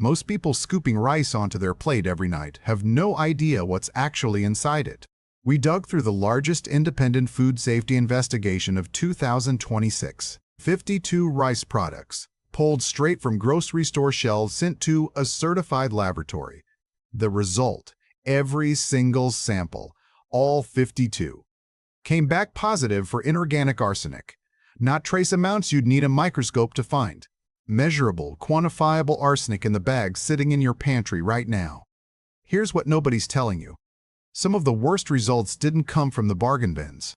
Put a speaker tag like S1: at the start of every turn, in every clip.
S1: Most people scooping rice onto their plate every night have no idea what's actually inside it. We dug through the largest independent food safety investigation of 2026. 52 rice products, pulled straight from grocery store shelves, sent to a certified laboratory. The result, every single sample, all 52, came back positive for inorganic arsenic. Not trace amounts you'd need a microscope to find. Measurable, quantifiable arsenic in the bag sitting in your pantry right now. Here's what nobody's telling you. Some of the worst results didn't come from the bargain bins.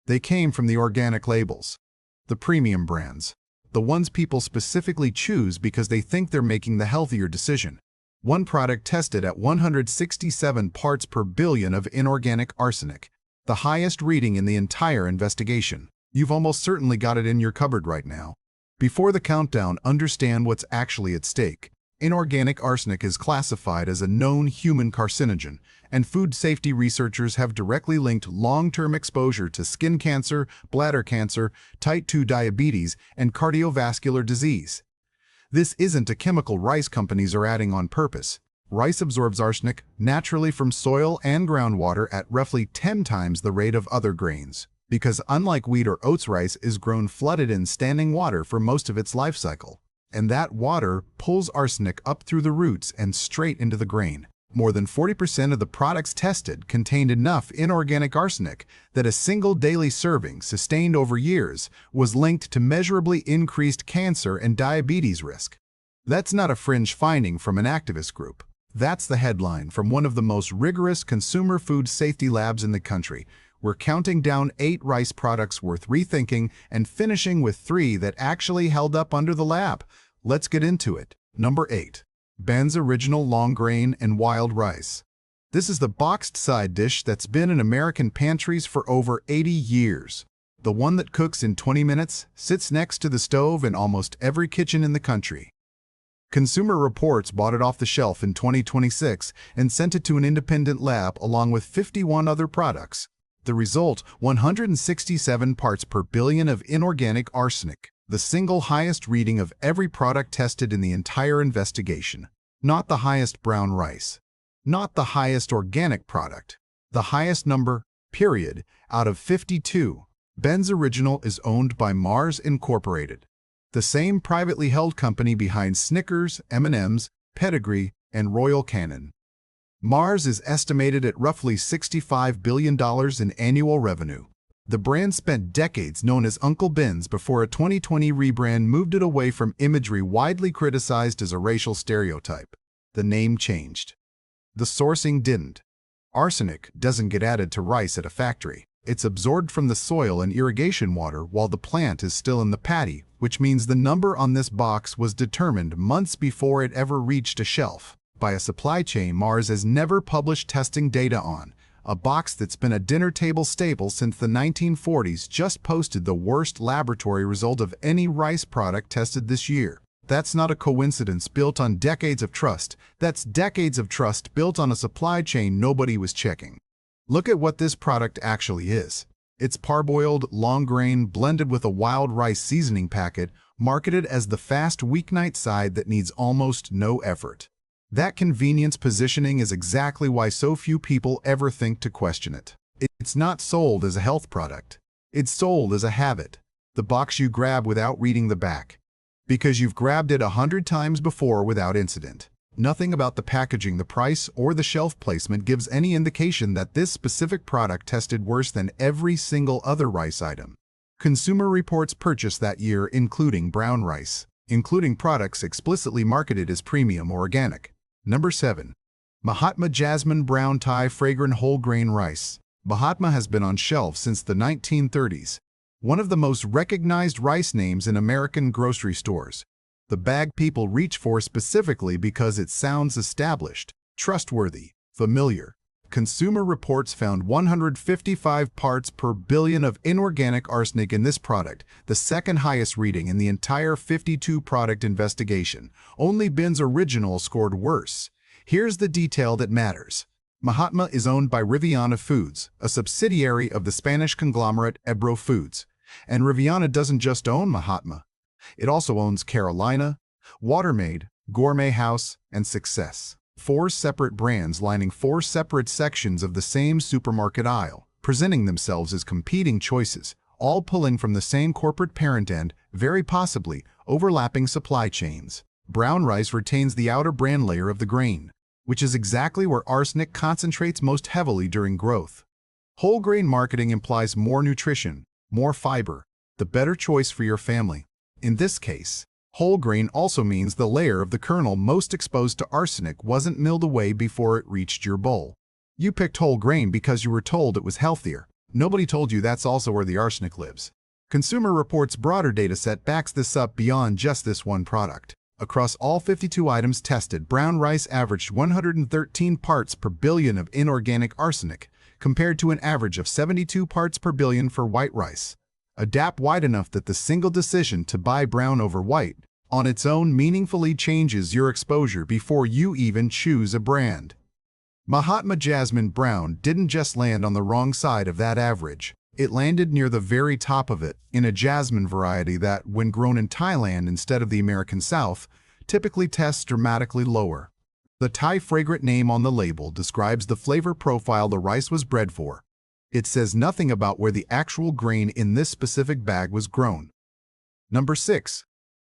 S1: They came from the organic labels. The premium brands. The ones people specifically choose because they think they're making the healthier decision. One product tested at 167 parts per billion of inorganic arsenic, the highest reading in the entire investigation. You've almost certainly got it in your cupboard right now. Before the countdown, understand what's actually at stake. Inorganic arsenic is classified as a known human carcinogen, and food safety researchers have directly linked long-term exposure to skin cancer, bladder cancer, type 2 diabetes, and cardiovascular disease. This isn't a chemical rice companies are adding on purpose. Rice absorbs arsenic naturally from soil and groundwater at roughly 10 times the rate of other grains, because unlike wheat or oats, rice is grown flooded in standing water for most of its life cycle. And that water pulls arsenic up through the roots and straight into the grain. More than 40% of the products tested contained enough inorganic arsenic that a single daily serving, sustained over years, was linked to measurably increased cancer and diabetes risk. That's not a fringe finding from an activist group. That's the headline from one of the most rigorous consumer food safety labs in the country. We're counting down 8 rice products worth rethinking and finishing with 3 that actually held up under the lab. Let's get into it. Number 8. Ben's Original Long Grain and Wild Rice. This is the boxed side dish that's been in American pantries for over 80 years. The one that cooks in 20 minutes, sits next to the stove in almost every kitchen in the country. Consumer Reports bought it off the shelf in 2026 and sent it to an independent lab along with 51 other products. The result, 167 parts per billion of inorganic arsenic, the single highest reading of every product tested in the entire investigation. Not the highest brown rice. Not the highest organic product. The highest number, period, out of 52. Ben's Original is owned by Mars Incorporated, the same privately held company behind Snickers, M&M's, Pedigree, and Royal Canin. Mars is estimated at roughly $65 billion in annual revenue. The brand spent decades known as Uncle Ben's before a 2020 rebrand moved it away from imagery widely criticized as a racial stereotype. The name changed. The sourcing didn't. Arsenic doesn't get added to rice at a factory. It's absorbed from the soil and irrigation water while the plant is still in the paddy, which means the number on this box was determined months before it ever reached a shelf, by a supply chain Mars has never published testing data on. A box that's been a dinner table staple since the 1940s just posted the worst laboratory result of any rice product tested this year. That's not a coincidence built on decades of trust. That's decades of trust built on a supply chain nobody was checking. Look at what this product actually is. It's parboiled, long grain, blended with a wild rice seasoning packet, marketed as the fast weeknight side that needs almost no effort. That convenience positioning is exactly why so few people ever think to question it. It's not sold as a health product. It's sold as a habit. The box you grab without reading the back. Because you've grabbed it 100 times before without incident. Nothing about the packaging, the price, or the shelf placement gives any indication that this specific product tested worse than every single other rice item. Consumer Reports purchased that year including brown rice, including products explicitly marketed as premium or organic. Number 7. Mahatma Jasmine Brown Thai Fragrant Whole Grain Rice. Mahatma has been on shelves since the 1930s. One of the most recognized rice names in American grocery stores. The bag people reach for specifically because it sounds established, trustworthy, familiar. Consumer Reports found 155 parts per billion of inorganic arsenic in this product, the second highest reading in the entire 52-product investigation. Only Ben's Original scored worse. Here's the detail that matters. Mahatma is owned by Riviana Foods, a subsidiary of the Spanish conglomerate Ebro Foods. And Riviana doesn't just own Mahatma. It also owns Carolina, Watermaid, Gourmet House, and Success. 4 separate brands lining 4 separate sections of the same supermarket aisle, presenting themselves as competing choices, all pulling from the same corporate parent and, very possibly, overlapping supply chains. Brown rice retains the outer bran layer of the grain, which is exactly where arsenic concentrates most heavily during growth. Whole grain marketing implies more nutrition, more fiber, the better choice for your family. In this case, whole grain also means the layer of the kernel most exposed to arsenic wasn't milled away before it reached your bowl. You picked whole grain because you were told it was healthier. Nobody told you that's also where the arsenic lives. Consumer Reports' broader dataset backs this up beyond just this one product. Across all 52 items tested, brown rice averaged 113 parts per billion of inorganic arsenic, compared to an average of 72 parts per billion for white rice. A gap wide enough that the single decision to buy brown over white on its own meaningfully changes your exposure before you even choose a brand. Mahatma Jasmine Brown didn't just land on the wrong side of that average. It landed near the very top of it, in a jasmine variety that, when grown in Thailand instead of the American South, typically tests dramatically lower. The Thai fragrant name on the label describes the flavor profile the rice was bred for. It says nothing about where the actual grain in this specific bag was grown. Number 6.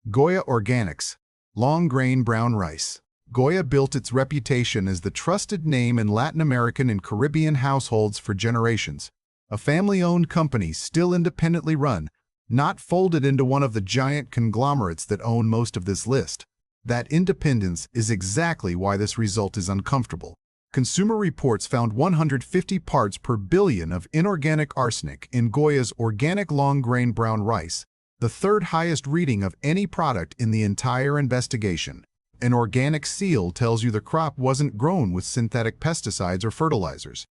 S1: Goya Organics, long grain brown rice. Goya built its reputation as the trusted name in Latin American and Caribbean households for generations. A family-owned company still independently run, not folded into one of the giant conglomerates that own most of this list. That independence is exactly why this result is uncomfortable. Consumer Reports found 150 parts per billion of inorganic arsenic in Goya's organic long-grain brown rice, the third highest reading of any product in the entire investigation. An organic seal tells you the crop wasn't grown with synthetic pesticides or fertilizers.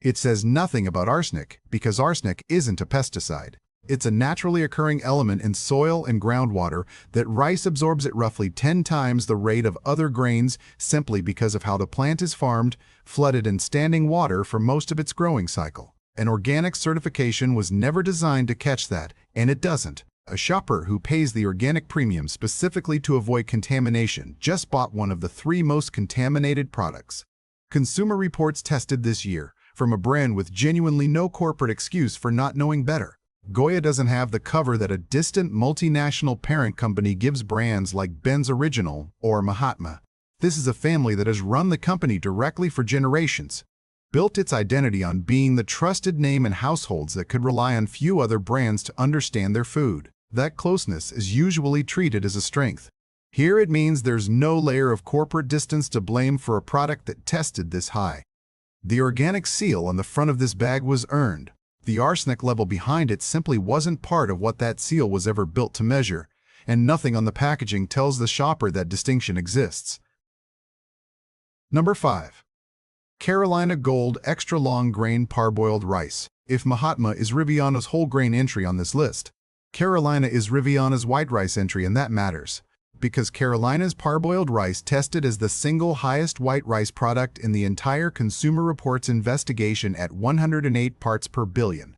S1: It says nothing about arsenic because arsenic isn't a pesticide. It's a naturally occurring element in soil and groundwater that rice absorbs at roughly 10 times the rate of other grains simply because of how the plant is farmed, flooded, and standing water for most of its growing cycle. An organic certification was never designed to catch that, and it doesn't. A shopper who pays the organic premium specifically to avoid contamination just bought one of the 3 most contaminated products. Consumer Reports tested this year, from a brand with genuinely no corporate excuse for not knowing better. Goya doesn't have the cover that a distant multinational parent company gives brands like Ben's Original or Mahatma. This is a family that has run the company directly for generations, built its identity on being the trusted name in households that could rely on few other brands to understand their food. That closeness is usually treated as a strength. Here it means there's no layer of corporate distance to blame for a product that tested this high. The organic seal on the front of this bag was earned. The arsenic level behind it simply wasn't part of what that seal was ever built to measure, and nothing on the packaging tells the shopper that distinction exists. Number 5. Carolina Gold Extra Long Grain Parboiled Rice. If Mahatma is Riviana's whole grain entry on this list, Carolina is Riviana's white rice entry, and that matters, because Carolina's parboiled rice tested as the single highest white rice product in the entire Consumer Reports investigation at 108 parts per billion.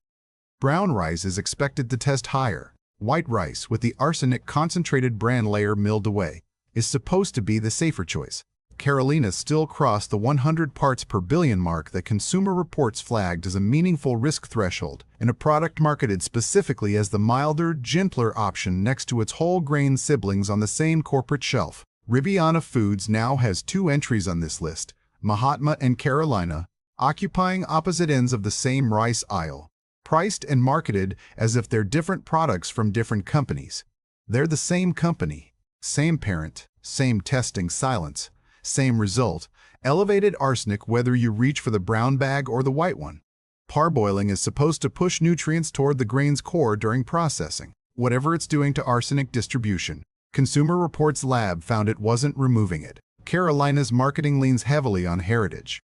S1: Brown rice is expected to test higher. White rice, with the arsenic concentrated bran layer milled away, is supposed to be the safer choice. Carolina still crossed the 100 parts per billion mark that Consumer Reports flagged as a meaningful risk threshold in a product marketed specifically as the milder, gentler option next to its whole grain siblings on the same corporate shelf. Riviana Foods now has 2 entries on this list, Mahatma and Carolina, occupying opposite ends of the same rice aisle, priced and marketed as if they're different products from different companies. They're the same company, same parent, same testing silence, same result, elevated arsenic whether you reach for the brown bag or the white one. Parboiling is supposed to push nutrients toward the grain's core during processing, whatever it's doing to arsenic distribution. Consumer Reports lab found it wasn't removing it. Carolina's marketing leans heavily on heritage,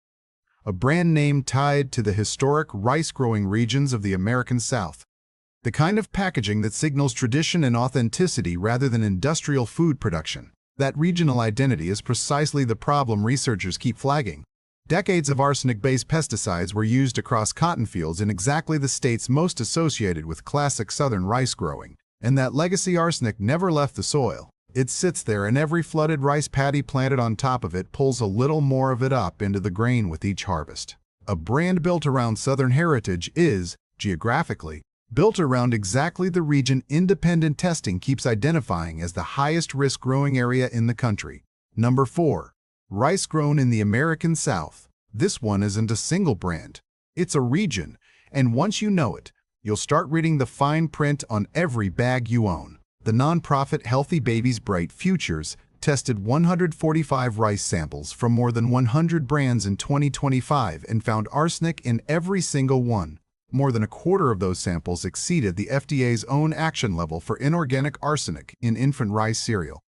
S1: a brand name tied to the historic rice-growing regions of the American South. The kind of packaging that signals tradition and authenticity rather than industrial food production. That regional identity is precisely the problem researchers keep flagging. Decades of arsenic-based pesticides were used across cotton fields in exactly the states most associated with classic southern rice growing, and that legacy arsenic never left the soil. It sits there and every flooded rice paddy planted on top of it pulls a little more of it up into the grain with each harvest. A brand built around Southern heritage is, geographically, built around exactly the region independent testing keeps identifying as the highest risk growing area in the country. Number 4. Rice grown in the American South. This one isn't a single brand. It's a region, and once you know it, you'll start reading the fine print on every bag you own. The nonprofit Healthy Babies Bright Futures tested 145 rice samples from more than 100 brands in 2025 and found arsenic in every single one. More than a quarter of those samples exceeded the FDA's own action level for inorganic arsenic in infant rice cereal,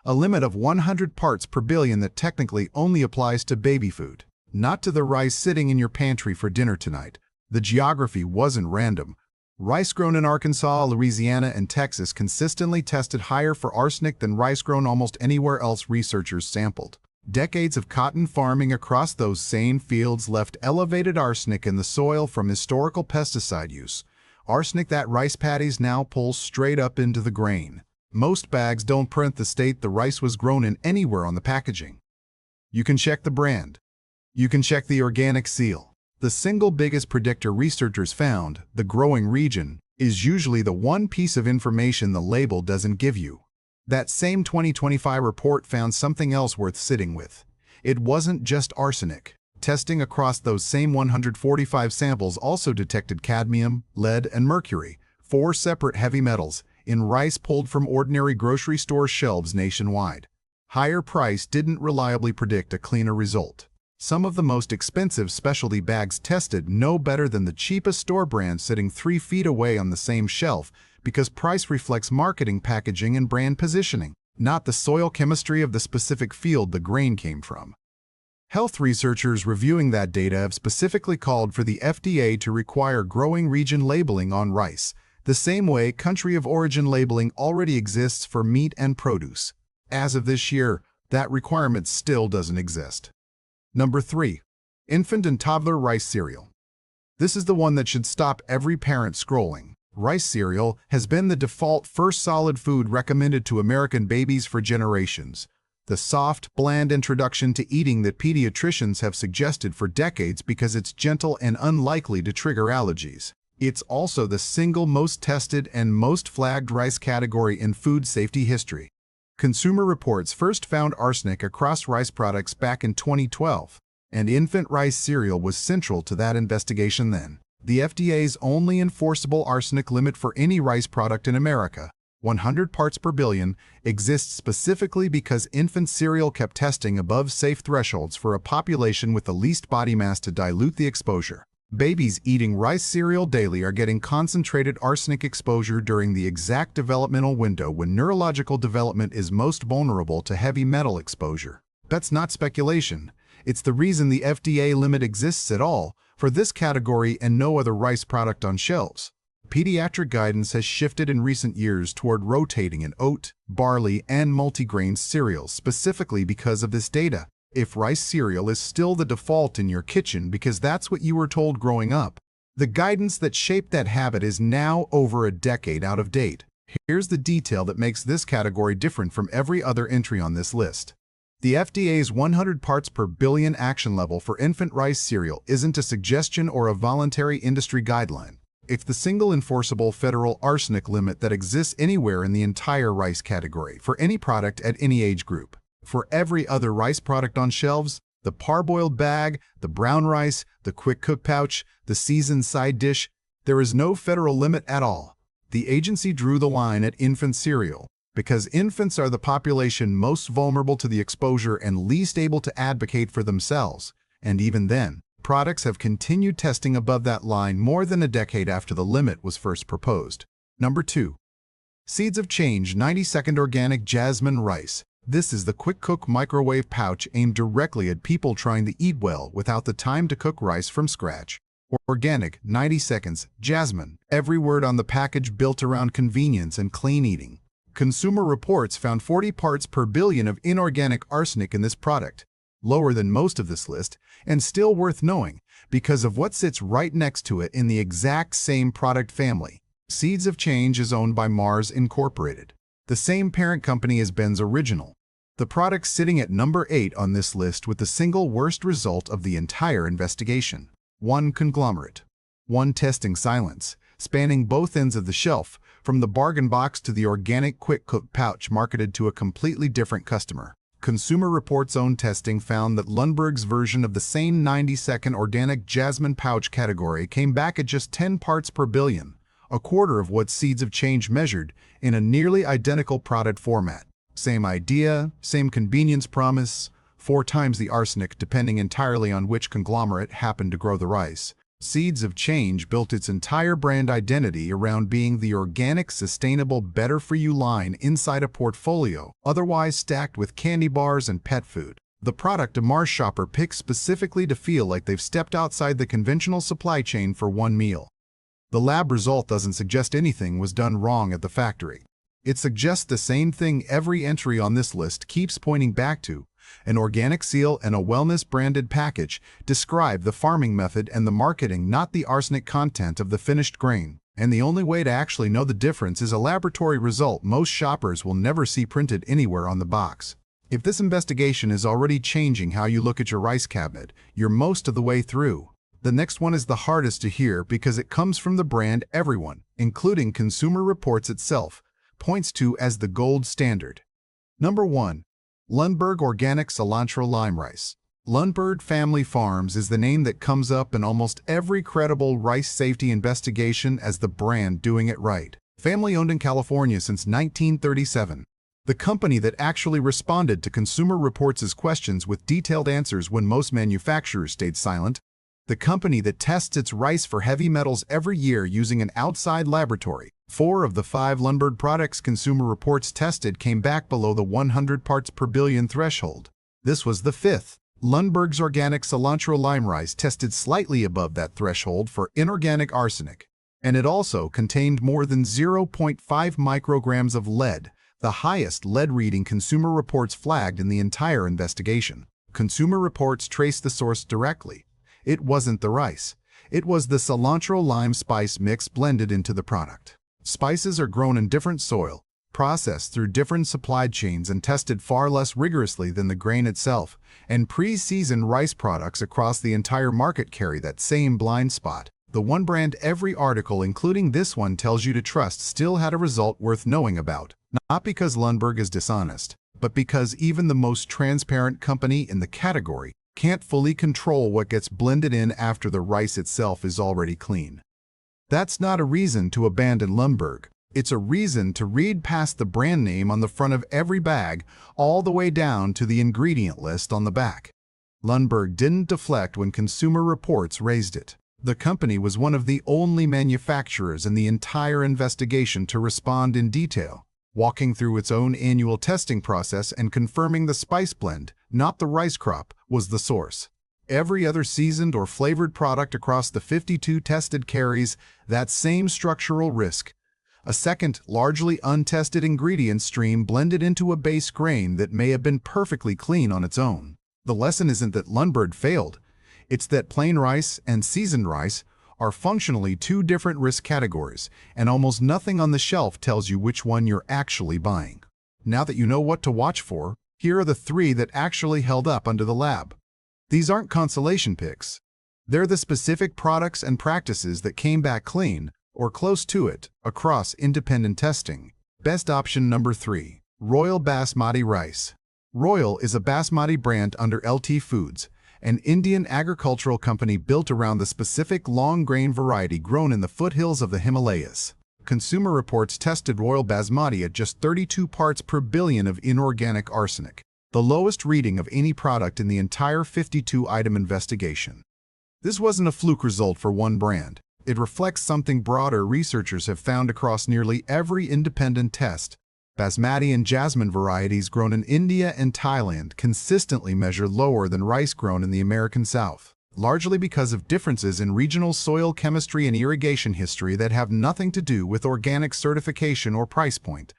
S1: a limit of 100 parts per billion that technically only applies to baby food, not to the rice sitting in your pantry for dinner tonight. The geography wasn't random. Rice grown in Arkansas, Louisiana, and Texas consistently tested higher for arsenic than rice grown almost anywhere else researchers sampled. Decades of cotton farming across those same fields left elevated arsenic in the soil from historical pesticide use, arsenic that rice paddies now pull straight up into the grain. Most bags don't print the state the rice was grown in anywhere on the packaging. You can check the brand. You can check the organic seal. The single biggest predictor researchers found, the growing region, is usually the one piece of information the label doesn't give you. That same 2025 report found something else worth sitting with. It wasn't just arsenic. Testing across those same 145 samples also detected cadmium, lead, and mercury, 4 separate heavy metals, in rice pulled from ordinary grocery store shelves nationwide. Higher price didn't reliably predict a cleaner result. Some of the most expensive specialty bags tested no better than the cheapest store brand sitting 3 feet away on the same shelf because price reflects marketing, packaging, and brand positioning, not the soil chemistry of the specific field the grain came from. Health researchers reviewing that data have specifically called for the FDA to require growing region labeling on rice, the same way country of origin labeling already exists for meat and produce. As of this year, that requirement still doesn't exist. Number 3. Infant and toddler rice cereal. This is the one that should stop every parent scrolling. Rice cereal has been the default first solid food recommended to American babies for generations. The soft, bland introduction to eating that pediatricians have suggested for decades because it's gentle and unlikely to trigger allergies. It's also the single most tested and most flagged rice category in food safety history. Consumer Reports first found arsenic across rice products back in 2012, and infant rice cereal was central to that investigation then. The FDA's only enforceable arsenic limit for any rice product in America, 100 parts per billion, exists specifically because infant cereal kept testing above safe thresholds for a population with the least body mass to dilute the exposure. Babies eating rice cereal daily are getting concentrated arsenic exposure during the exact developmental window when neurological development is most vulnerable to heavy metal exposure. That's not speculation. It's the reason the FDA limit exists at all for this category and no other rice product on shelves. Pediatric guidance has shifted in recent years toward rotating in oat, barley, and multigrain cereals specifically because of this data. If rice cereal is still the default in your kitchen because that's what you were told growing up, the guidance that shaped that habit is now over a decade out of date. Here's the detail that makes this category different from every other entry on this list. The FDA's 100 parts per billion action level for infant rice cereal isn't a suggestion or a voluntary industry guideline. It's the single enforceable federal arsenic limit that exists anywhere in the entire rice category for any product at any age group. For every other rice product on shelves, the parboiled bag, the brown rice, the quick cook pouch, the seasoned side dish, there is no federal limit at all. The agency drew the line at infant cereal because infants are the population most vulnerable to the exposure and least able to advocate for themselves. And even then, products have continued testing above that line more than a decade after the limit was first proposed. Number 2. Seeds of Change 90-second organic jasmine rice. This is the quick cook microwave pouch aimed directly at people trying to eat well without the time to cook rice from scratch. Organic, 90 seconds, jasmine. Every word on the package built around convenience and clean eating. Consumer Reports found 40 parts per billion of inorganic arsenic in this product, lower than most of this list, and still worth knowing because of what sits right next to it in the exact same product family. Seeds of Change is owned by Mars Incorporated. the same parent company as Ben's original. The product sitting at number 8 on this list with the single worst result of the entire investigation. 1 conglomerate. 1 testing silence, spanning both ends of the shelf, from the bargain box to the organic quick-cook pouch marketed to a completely different customer. Consumer Reports' own testing found that Lundberg's version of the same 90-second organic jasmine pouch category came back at just 10 parts per billion, a quarter of what Seeds of Change measured, in a nearly identical product format. Same idea, same convenience promise, 4 times the arsenic depending entirely on which conglomerate happened to grow the rice. Seeds of Change built its entire brand identity around being the organic, sustainable, better-for-you line inside a portfolio, otherwise stacked with candy bars and pet food. The product a Mars shopper picks specifically to feel like they've stepped outside the conventional supply chain for one meal. The lab result doesn't suggest anything was done wrong at the factory. It suggests the same thing every entry on this list keeps pointing back to: an organic seal and a wellness-branded package describe the farming method and the marketing, not the arsenic content of the finished grain. And the only way to actually know the difference is a laboratory result most shoppers will never see printed anywhere on the box. If this investigation is already changing how you look at your rice cabinet, you're most of the way through. The next one is the hardest to hear because it comes from the brand everyone, including Consumer Reports itself, points to as the gold standard. Number 1. Lundberg Organic Cilantro Lime Rice. Lundberg Family Farms is the name that comes up in almost every credible rice safety investigation as the brand doing it right. Family-owned in California since 1937. The company that actually responded to Consumer Reports' questions with detailed answers when most manufacturers stayed silent. The company that tests its rice for heavy metals every year using an outside laboratory. 4 of the 5 Lundberg products Consumer Reports tested came back below the 100 parts per billion threshold. This was the 5th. Lundberg's Organic Cilantro Lime Rice tested slightly above that threshold for inorganic arsenic, and it also contained more than 0.5 micrograms of lead, the highest lead reading Consumer Reports flagged in the entire investigation. Consumer Reports traced the source directly. It wasn't the rice. It was the cilantro lime spice mix blended into the product. Spices are grown in different soil, processed through different supply chains and tested far less rigorously than the grain itself, and pre-seasoned rice products across the entire market carry that same blind spot. The one brand every article, including this one, tells you to trust still had a result worth knowing about, not because Lundberg is dishonest, but because even the most transparent company in the category can't fully control what gets blended in after the rice itself is already clean. That's not a reason to abandon Lundberg. It's a reason to read past the brand name on the front of every bag, all the way down to the ingredient list on the back. Lundberg didn't deflect when Consumer Reports raised it. The company was one of the only manufacturers in the entire investigation to respond in detail, walking through its own annual testing process and confirming the spice blend, not the rice crop, was the source. Every other seasoned or flavored product across the 52 tested carries that same structural risk. A second, largely untested ingredient stream blended into a base grain that may have been perfectly clean on its own. The lesson isn't that Lundberg failed. It's that plain rice and seasoned rice are functionally 2 different risk categories, and almost nothing on the shelf tells you which one you're actually buying. Now that you know what to watch for, here are the 3 that actually held up under the lab. These aren't consolation picks. They're the specific products and practices that came back clean, or close to it, across independent testing. Best option number 3. Royal Basmati Rice. Royal is a basmati brand under LT Foods, an Indian agricultural company built around the specific long-grain variety grown in the foothills of the Himalayas. Consumer Reports tested Royal Basmati at just 32 parts per billion of inorganic arsenic, the lowest reading of any product in the entire 52-item investigation. This wasn't a fluke result for one brand. It reflects something broader researchers have found across nearly every independent test. Basmati and jasmine varieties grown in India and Thailand consistently measure lower than rice grown in the American South, largely because of differences in regional soil chemistry and irrigation history that have nothing to do with organic certification or price point.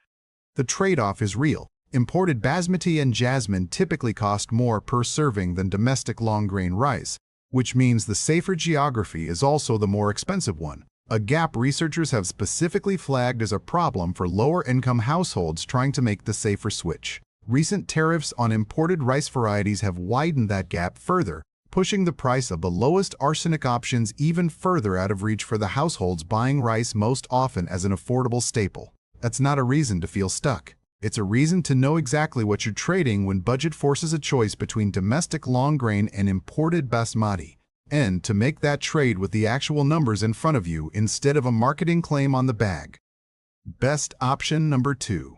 S1: The trade-off is real. Imported basmati and jasmine typically cost more per serving than domestic long-grain rice, which means the safer geography is also the more expensive one. A gap researchers have specifically flagged as a problem for lower-income households trying to make the safer switch. Recent tariffs on imported rice varieties have widened that gap further, pushing the price of the lowest arsenic options even further out of reach for the households buying rice most often as an affordable staple. That's not a reason to feel stuck. It's a reason to know exactly what you're trading when budget forces a choice between domestic long grain and imported basmati, and to make that trade with the actual numbers in front of you instead of a marketing claim on the bag. Best option number 2.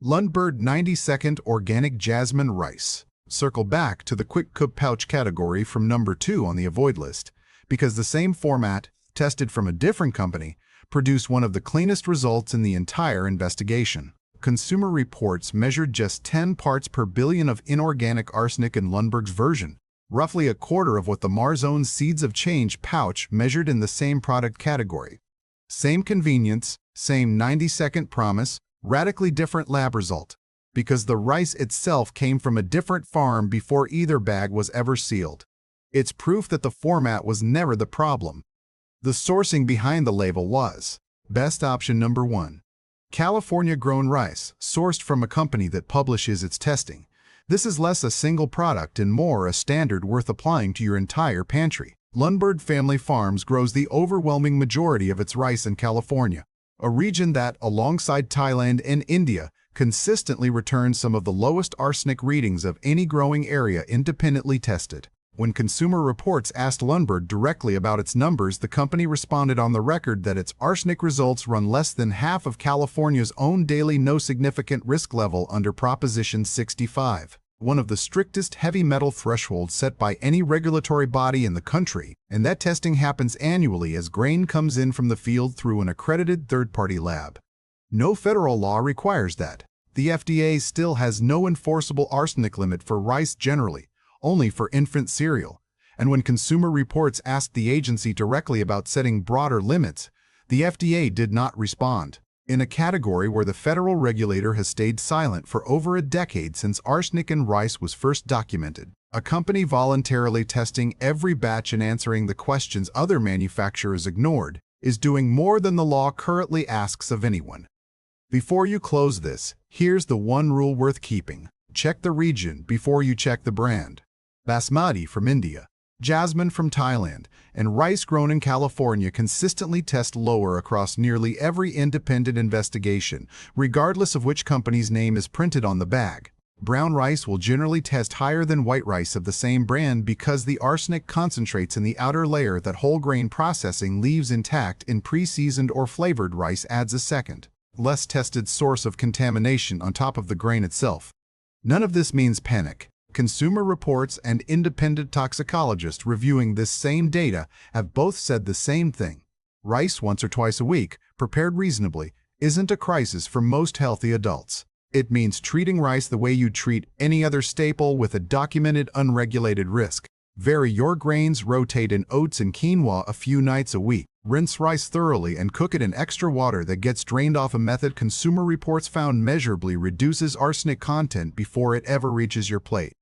S1: Lundberg 90-second organic jasmine rice. Circle back to the quick cook pouch category from number 2 on the avoid list, because the same format, tested from a different company, produced one of the cleanest results in the entire investigation. Consumer Reports measured just 10 parts per billion of inorganic arsenic in Lundberg's version, roughly a quarter of what the Marzone's Seeds of Change pouch measured in the same product category. Same convenience, same 90-second promise, radically different lab result, because the rice itself came from a different farm before either bag was ever sealed. It's proof that the format was never the problem. The sourcing behind the label was. Best option number 1. California-grown rice, sourced from a company that publishes its testing. This is less a single product and more a standard worth applying to your entire pantry. Lundberg Family Farms grows the overwhelming majority of its rice in California, a region that, alongside Thailand and India, consistently returns some of the lowest arsenic readings of any growing area independently tested. When Consumer Reports asked Lundberg directly about its numbers, the company responded on the record that its arsenic results run less than half of California's own daily no significant risk level under Proposition 65, one of the strictest heavy metal thresholds set by any regulatory body in the country, and that testing happens annually as grain comes in from the field through an accredited third-party lab. No federal law requires that. The FDA still has no enforceable arsenic limit for rice generally, only for infant cereal, and when Consumer Reports asked the agency directly about setting broader limits, the FDA did not respond. In a category where the federal regulator has stayed silent for over a decade since arsenic in rice was first documented, a company voluntarily testing every batch and answering the questions other manufacturers ignored is doing more than the law currently asks of anyone. Before you close this, here's the one rule worth keeping. Check the region before you check the brand. Basmati from India, jasmine from Thailand, and rice grown in California consistently test lower across nearly every independent investigation, regardless of which company's name is printed on the bag. Brown rice will generally test higher than white rice of the same brand because the arsenic concentrates in the outer layer that whole grain processing leaves intact in pre-seasoned or flavored rice adds a second, less tested source of contamination on top of the grain itself. None of this means panic. Consumer Reports and independent toxicologists reviewing this same data have both said the same thing. Rice once or twice a week, prepared reasonably, isn't a crisis for most healthy adults. It means treating rice the way you'd treat any other staple with a documented unregulated risk. Vary your grains, rotate in oats and quinoa a few nights a week. Rinse rice thoroughly and cook it in extra water that gets drained off. A method Consumer Reports found measurably reduces arsenic content before it ever reaches your plate.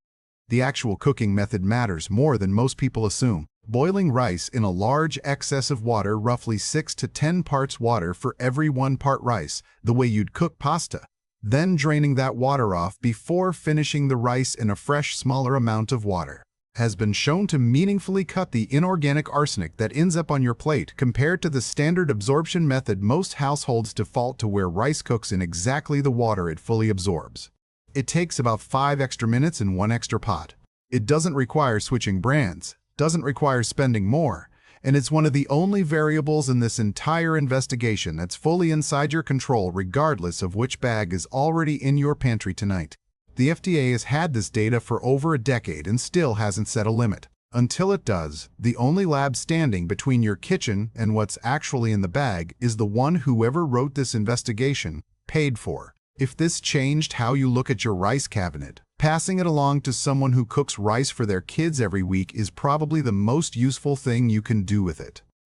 S1: The actual cooking method matters more than most people assume. Boiling rice in a large excess of water, roughly 6 to 10 parts water for every 1 part rice, the way you'd cook pasta. Then draining that water off before finishing the rice in a fresh, smaller amount of water has been shown to meaningfully cut the inorganic arsenic that ends up on your plate compared to the standard absorption method most households default to, where rice cooks in exactly the water it fully absorbs. It takes about 5 extra minutes in 1 extra pot. It doesn't require switching brands, doesn't require spending more, and it's one of the only variables in this entire investigation that's fully inside your control regardless of which bag is already in your pantry tonight. The FDA has had this data for over a decade and still hasn't set a limit. Until it does, the only lab standing between your kitchen and what's actually in the bag is the one whoever wrote this investigation paid for. If this changed how you look at your rice cabinet, passing it along to someone who cooks rice for their kids every week is probably the most useful thing you can do with it.